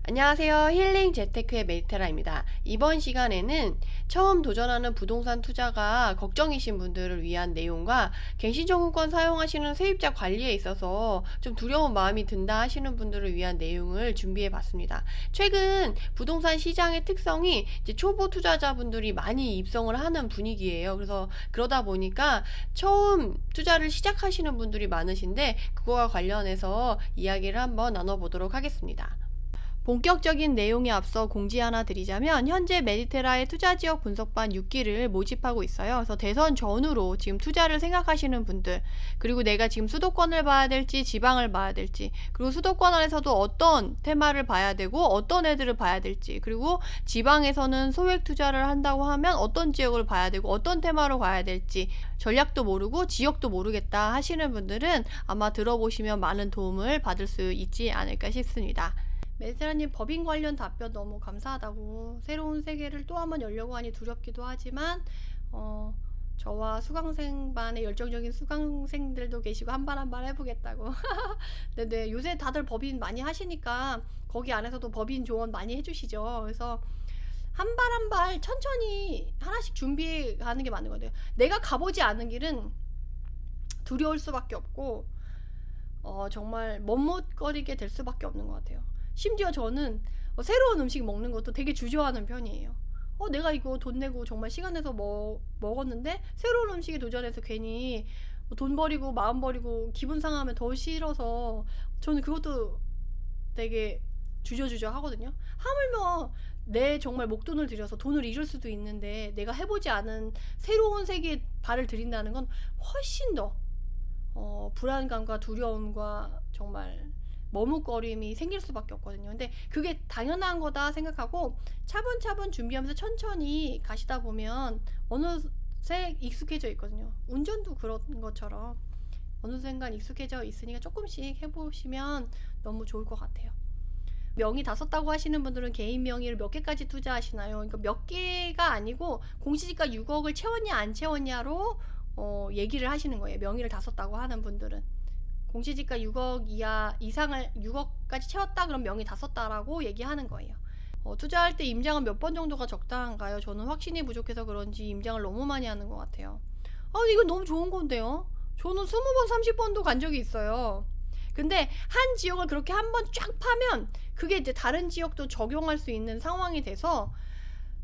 안녕하세요. 힐링 재테크의 메리테라입니다. 이번 시간에는 처음 도전하는 부동산 투자가 걱정이신 분들을 위한 내용과 갱신청구권 사용하시는 세입자 관리에 있어서 좀 두려운 마음이 든다 하시는 분들을 위한 내용을 준비해 봤습니다. 최근 부동산 시장의 특성이 이제 초보 투자자분들이 많이 입성을 하는 분위기예요. 그래서 그러다 보니까 처음 투자를 시작하시는 분들이 많으신데 그거와 관련해서 이야기를 한번 나눠보도록 하겠습니다. 본격적인 내용에 앞서 공지 하나 드리자면 현재 메디테라의 투자지역 분석반 6기를 모집하고 있어요. 그래서 대선 전후로 지금 투자를 생각하시는 분들, 그리고 내가 지금 수도권을 봐야 될지 지방을 봐야 될지, 그리고 수도권 안에서도 어떤 테마를 봐야 되고 어떤 애들을 봐야 될지, 그리고 지방에서는 소액 투자를 한다고 하면 어떤 지역을 봐야 되고 어떤 테마로 가야 될지 전략도 모르고 지역도 모르겠다 하시는 분들은 아마 들어보시면 많은 도움을 받을 수 있지 않을까 싶습니다. 메디테라님, 법인 관련 답변 너무 감사하다고, 새로운 세계를 또 한번 열려고 하니 두렵기도 하지만 저와 수강생반의 열정적인 수강생들도 계시고 한 발 한 발 해보겠다고. 네네, 요새 다들 법인 많이 하시니까 거기 안에서도 법인 조언 많이 해주시죠. 그래서 한 발 한 발 천천히 하나씩 준비해 가는 게 맞는 것 같아요. 내가 가보지 않은 길은 두려울 수밖에 없고 정말 머뭇거리게 될 수밖에 없는 것 같아요. 심지어 저는 새로운 음식 먹는 것도 되게 주저하는 편이에요. 내가 이거 돈 내고 정말 시간 내서 먹었는데 새로운 음식에 도전해서 괜히 돈 버리고 마음 버리고 기분 상하면 더 싫어서 저는 그것도 되게 주저주저 하거든요. 하물며 내 정말 목돈을 들여서 돈을 잃을 수도 있는데 내가 해보지 않은 새로운 세계에 발을 들인다는 건 훨씬 더 불안감과 두려움과 정말 머뭇거림이 생길 수밖에 없거든요. 근데 그게 당연한 거다 생각하고 차분차분 준비하면서 천천히 가시다 보면 어느새 익숙해져 있거든요. 운전도 그런 것처럼 어느 순간 익숙해져 있으니까 조금씩 해보시면 너무 좋을 것 같아요. 명의 다 썼다고 하시는 분들은 개인 명의를 몇 개까지 투자하시나요? 그러니까 몇 개가 아니고 공시지가 6억을 채웠냐 안 채웠냐로 얘기를 하시는 거예요. 명의를 다 썼다고 하는 분들은 공시지가 6억 이상을 6억까지 채웠다 그럼 명의 다 썼다라고 얘기하는 거예요. 투자할 때 임장은 몇 번 정도가 적당한가요? 저는 확신이 부족해서 그런지 임장을 너무 많이 하는 것 같아요. 이건 너무 좋은 건데요. 저는 20번 30번도 간 적이 있어요. 근데 한 지역을 그렇게 한번 쫙 파면 그게 이제 다른 지역도 적용할 수 있는 상황이 돼서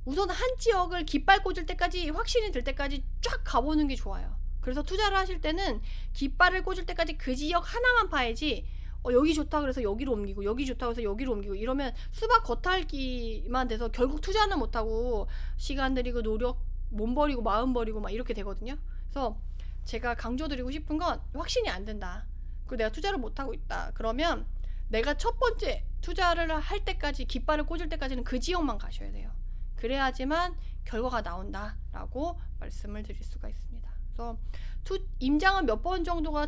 우선 한 지역을 깃발 꽂을 때까지 확신이 들 때까지 쫙 가보는 게 좋아요. 그래서 투자를 하실 때는 깃발을 꽂을 때까지 그 지역 하나만 파야지 여기 좋다 그래서 여기로 옮기고 여기 좋다 그래서 여기로 옮기고 이러면 수박 겉핥기만 돼서 결국 투자는 못하고 시간 들이고 노력 몸 버리고 마음 버리고 막 이렇게 되거든요. 그래서 제가 강조드리고 싶은 건 확신이 안 된다, 그리고 내가 투자를 못하고 있다 그러면 내가 첫 번째 투자를 할 때까지 깃발을 꽂을 때까지는 그 지역만 가셔야 돼요. 그래야지만 결과가 나온다라고 말씀을 드릴 수가 있습니다. 그래서 임장은 몇 번 정도가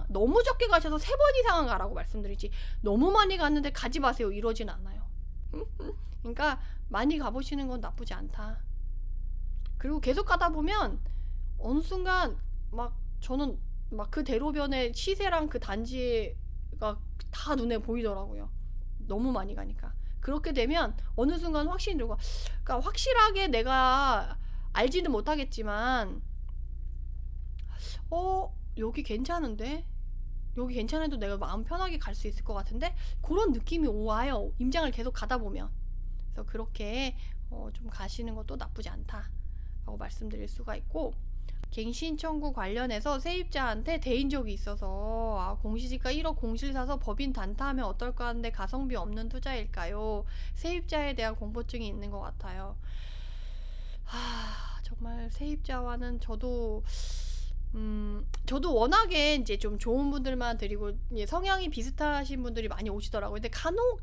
너무 적게 가셔서 3번 이상은 가라고 말씀드리지 너무 많이 갔는데 가지 마세요 이러진 않아요. 그러니까 많이 가보시는 건 나쁘지 않다. 그리고 계속 가다 보면 어느 순간 저는 그 대로변의 시세랑 그 단지가 다 눈에 보이더라고요. 너무 많이 가니까. 그렇게 되면 어느 순간 확신이 들고, 그러니까 확실하게 내가 알지는 못하겠지만 여기 괜찮은데? 여기 괜찮아도 내가 마음 편하게 갈 수 있을 것 같은데? 그런 느낌이 와요. 임장을 계속 가다 보면. 그래서 그렇게 좀 가시는 것도 나쁘지 않다라고 말씀드릴 수가 있고, 갱신 청구 관련해서 세입자한테 대인 적이 있어서 공시지가 1억 공실 사서 법인 단타하면 어떨까 하는데 가성비 없는 투자일까요? 세입자에 대한 공포증이 있는 것 같아요. 정말 세입자와는 저도 워낙에 이제 좀 좋은 분들만 드리고 성향이 비슷하신 분들이 많이 오시더라고요. 근데 간혹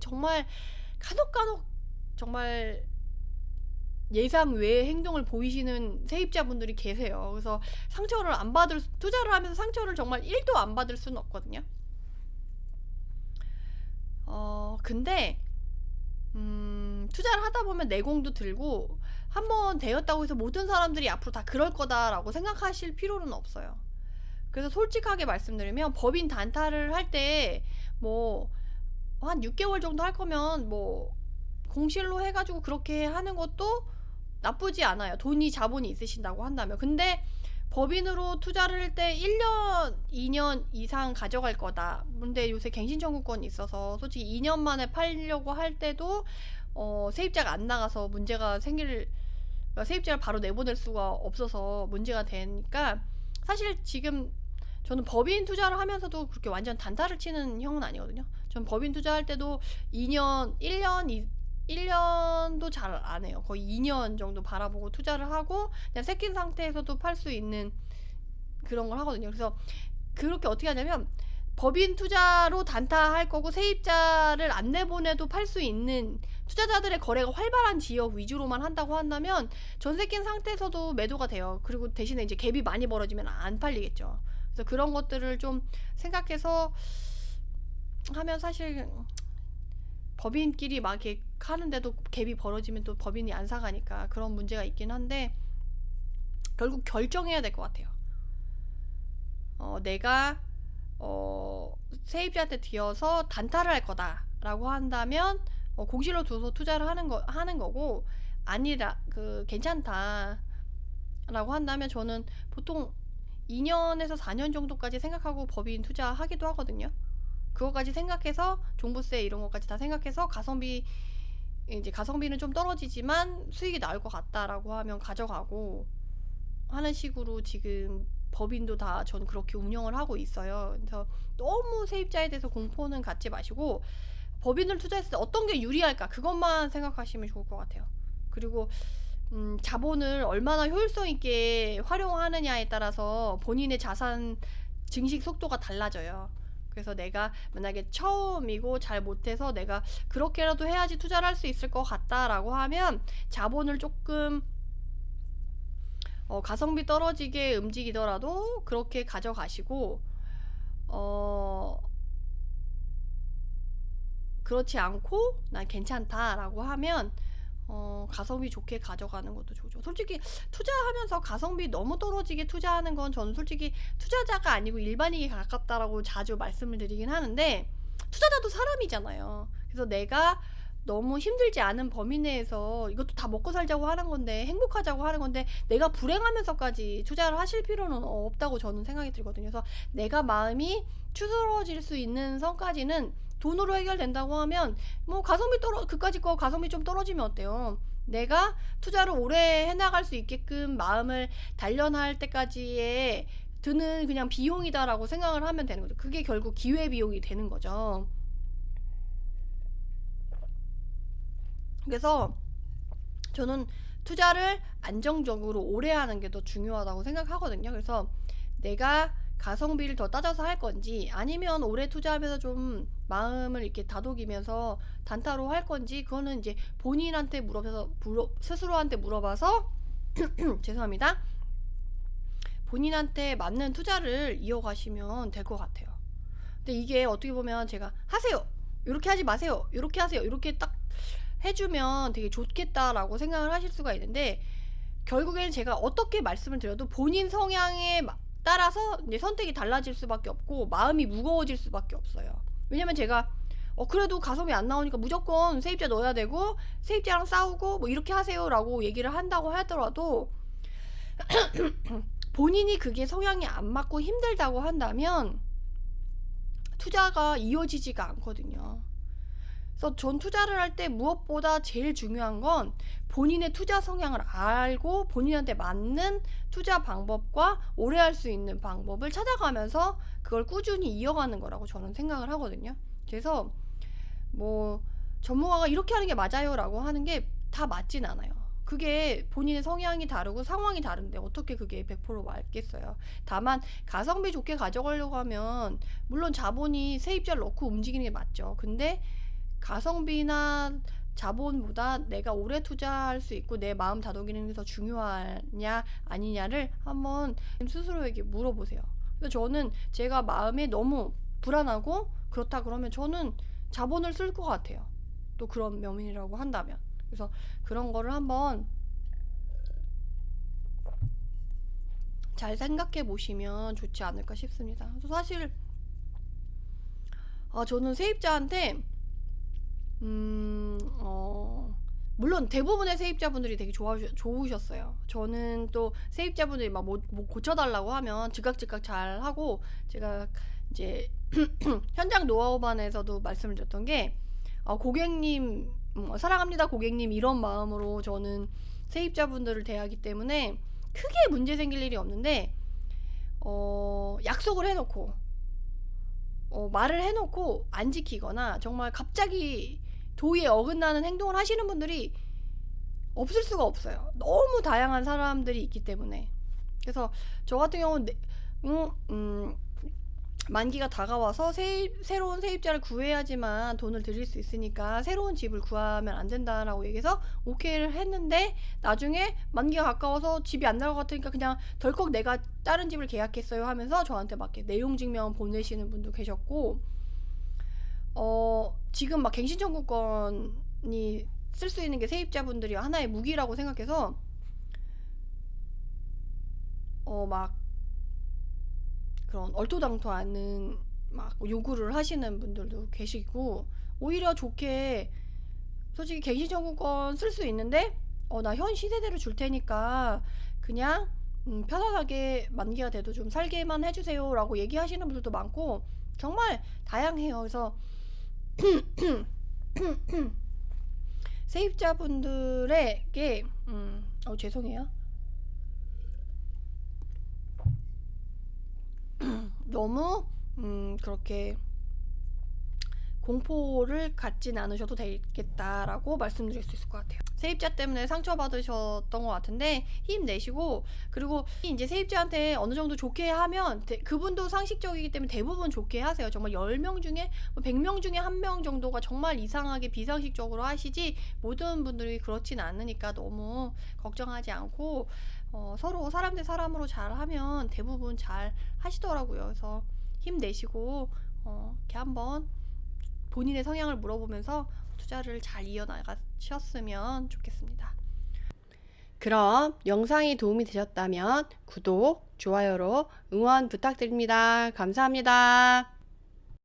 정말 예상 외의 행동을 보이시는 세입자분들이 계세요. 그래서 투자를 하면서 상처를 정말 1도 안 받을 수는 없거든요. 근데 투자를 하다 보면 내공도 들고 한번 되었다고 해서 모든 사람들이 앞으로 다 그럴 거다라고 생각하실 필요는 없어요. 그래서 솔직하게 말씀드리면 법인 단타를 할 때 한 6개월 정도 할 거면 뭐 공실로 해가지고 그렇게 하는 것도 나쁘지 않아요. 돈이 자본이 있으신다고 한다면. 근데 법인으로 투자를 할 때 1년, 2년 이상 가져갈 거다. 근데 요새 갱신 청구권이 있어서 솔직히 2년 만에 팔려고 할 때도 세입자가 안 나가서 문제가 생길, 그러니까 세입자를 바로 내보낼 수가 없어서 문제가 되니까 사실 지금 저는 법인 투자를 하면서도 그렇게 완전 단타를 치는 형은 아니거든요. 전 법인 투자할 때도 2년, 1년도 잘 안 해요. 거의 2년 정도 바라보고 투자를 하고 그냥 새낀 상태에서도 팔 수 있는 그런 걸 하거든요. 그래서 그렇게 어떻게 하냐면 법인 투자로 단타 할 거고 세입자를 안 내보내도 팔 수 있는 투자자들의 거래가 활발한 지역 위주로만 한다고 한다면 전세 낀 상태에서도 매도가 돼요. 그리고 대신에 이제 갭이 많이 벌어지면 안 팔리겠죠. 그래서 그런 것들을 좀 생각해서 하면 사실 법인끼리 막 이렇게 하는데도 갭이 벌어지면 또 법인이 안 사가니까 그런 문제가 있긴 한데 결국 결정해야 될 것 같아요. 내가 세입자한테 뒤어서 단타를 할 거다라고 한다면 공실로 둬서 투자를 하는 거고 아니라 괜찮다라고 한다면 저는 보통 2년에서 4년 정도까지 생각하고 법인 투자하기도 하거든요. 그거까지 생각해서 종부세 이런 것까지 다 생각해서 가성비는 좀 떨어지지만 수익이 나올 것 같다라고 하면 가져가고 하는 식으로 지금 법인도 다 전 그렇게 운영을 하고 있어요. 그래서 너무 세입자에 대해서 공포는 갖지 마시고 법인을 투자했을 때 어떤 게 유리할까 그것만 생각하시면 좋을 것 같아요. 그리고 자본을 얼마나 효율성 있게 활용하느냐에 따라서 본인의 자산 증식 속도가 달라져요. 그래서 내가 만약에 처음이고 잘 못해서 내가 그렇게라도 해야지 투자를 할 수 있을 것 같다라고 하면 자본을 조금 가성비 떨어지게 움직이더라도 그렇게 가져가시고 그렇지 않고 난 괜찮다라고 하면 가성비 좋게 가져가는 것도 좋죠. 솔직히 투자하면서 가성비 너무 떨어지게 투자하는 건 저는 솔직히 투자자가 아니고 일반인이 가깝다라고 자주 말씀을 드리긴 하는데 투자자도 사람이잖아요. 그래서 내가 너무 힘들지 않은 범위 내에서 이것도 다 먹고 살자고 하는 건데 행복하자고 하는 건데 내가 불행하면서까지 투자를 하실 필요는 없다고 저는 생각이 들거든요. 그래서 내가 마음이 추스러질 수 있는 선까지는 돈으로 해결된다고 하면 뭐 그까짓 거 가성비 좀 떨어지면 어때요? 내가 투자를 오래 해나갈 수 있게끔 마음을 단련할 때까지의 드는 그냥 비용이다라고 생각을 하면 되는 거죠. 그게 결국 기회비용이 되는 거죠. 그래서 저는 투자를 안정적으로 오래 하는 게 더 중요하다고 생각하거든요. 그래서 내가 가성비를 더 따져서 할 건지 아니면 오래 투자하면서 좀 마음을 이렇게 다독이면서 단타로 할 건지 그거는 이제 본인한테 스스로한테 물어봐서 죄송합니다. 본인한테 맞는 투자를 이어가시면 될 것 같아요. 근데 이게 어떻게 보면 제가 하세요. 이렇게 하지 마세요. 이렇게 하세요. 이렇게 딱 해주면 되게 좋겠다라고 생각을 하실 수가 있는데 결국에는 제가 어떻게 말씀을 드려도 본인 성향에 따라서 이제 선택이 달라질 수밖에 없고 마음이 무거워질 수밖에 없어요. 왜냐면 제가 그래도 가성비 안 나오니까 무조건 세입자 넣어야 되고 세입자랑 싸우고 뭐 이렇게 하세요라고 얘기를 한다고 하더라도 본인이 그게 성향이 안 맞고 힘들다고 한다면 투자가 이어지지가 않거든요. 그래서 전 투자를 할 때 무엇보다 제일 중요한 건 본인의 투자 성향을 알고 본인한테 맞는 투자 방법과 오래 할 수 있는 방법을 찾아가면서 그걸 꾸준히 이어가는 거라고 저는 생각을 하거든요. 그래서 뭐 전문가가 이렇게 하는 게 맞아요 라고 하는 게 다 맞진 않아요. 그게 본인의 성향이 다르고 상황이 다른데 어떻게 그게 100% 맞겠어요. 다만 가성비 좋게 가져가려고 하면 물론 자본이 세입자를 넣고 움직이는 게 맞죠. 근데 가성비나 자본보다 내가 오래 투자할 수 있고 내 마음 다독이는 게 더 중요하냐 아니냐를 한번 스스로에게 물어보세요. 그래서 저는 제가 마음에 너무 불안하고 그렇다 그러면 저는 자본을 쓸 것 같아요. 또 그런 면이라고 한다면. 그래서 그런 거를 한번 잘 생각해 보시면 좋지 않을까 싶습니다. 그래서 사실 저는 세입자한테 물론 대부분의 세입자분들이 되게 좋으셨어요. 저는 또 세입자분들이 막 뭐 고쳐달라고 하면 즉각 잘 하고, 제가 이제 현장 노하우반에서도 말씀을 드렸던 게, 고객님, 사랑합니다 고객님, 이런 마음으로 저는 세입자분들을 대하기 때문에 크게 문제 생길 일이 없는데, 약속을 해놓고, 말을 해놓고 안 지키거나 정말 갑자기 도의에 어긋나는 행동을 하시는 분들이 없을 수가 없어요. 너무 다양한 사람들이 있기 때문에. 그래서 저 같은 경우는 만기가 다가와서 새로운 세입자를 구해야지만 돈을 드릴 수 있으니까 새로운 집을 구하면 안 된다라고 얘기해서 오케이를 했는데, 나중에 만기가 가까워서 집이 안 나올 것 같으니까 그냥 덜컥 내가 다른 집을 계약했어요 하면서 저한테 막 내용 증명 보내시는 분도 계셨고, 지금 막 갱신 청구권이 쓸 수 있는 게 세입자분들이 하나의 무기라고 생각해서 막 그런 얼토당토 않는 막 요구를 하시는 분들도 계시고, 오히려 좋게 솔직히 갱신 청구권 쓸 수 있는데 나 현 시세대로 줄 테니까 그냥 편안하게 만기가 돼도 좀 살게만 해주세요 라고 얘기하시는 분들도 많고, 정말 다양해요. 그래서 세입자분들에게 죄송해요. 너무 그렇게 공포를 갖진 않으셔도 되겠다라고 말씀드릴 수 있을 것 같아요. 세입자 때문에 상처받으셨던 것 같은데 힘내시고, 그리고 이제 세입자한테 어느 정도 좋게 하면 그분도 상식적이기 때문에 대부분 좋게 하세요. 정말 10명 중에 100명 중에 1명 정도가 정말 이상하게 비상식적으로 하시지, 모든 분들이 그렇진 않으니까 너무 걱정하지 않고 서로 사람 대 사람으로 잘하면 대부분 잘 하시더라고요. 그래서 힘내시고 이렇게 한번 본인의 성향을 물어보면서 투자를 잘 이어나가셨으면 좋겠습니다. 그럼 영상이 도움이 되셨다면 구독, 좋아요로 응원 부탁드립니다. 감사합니다.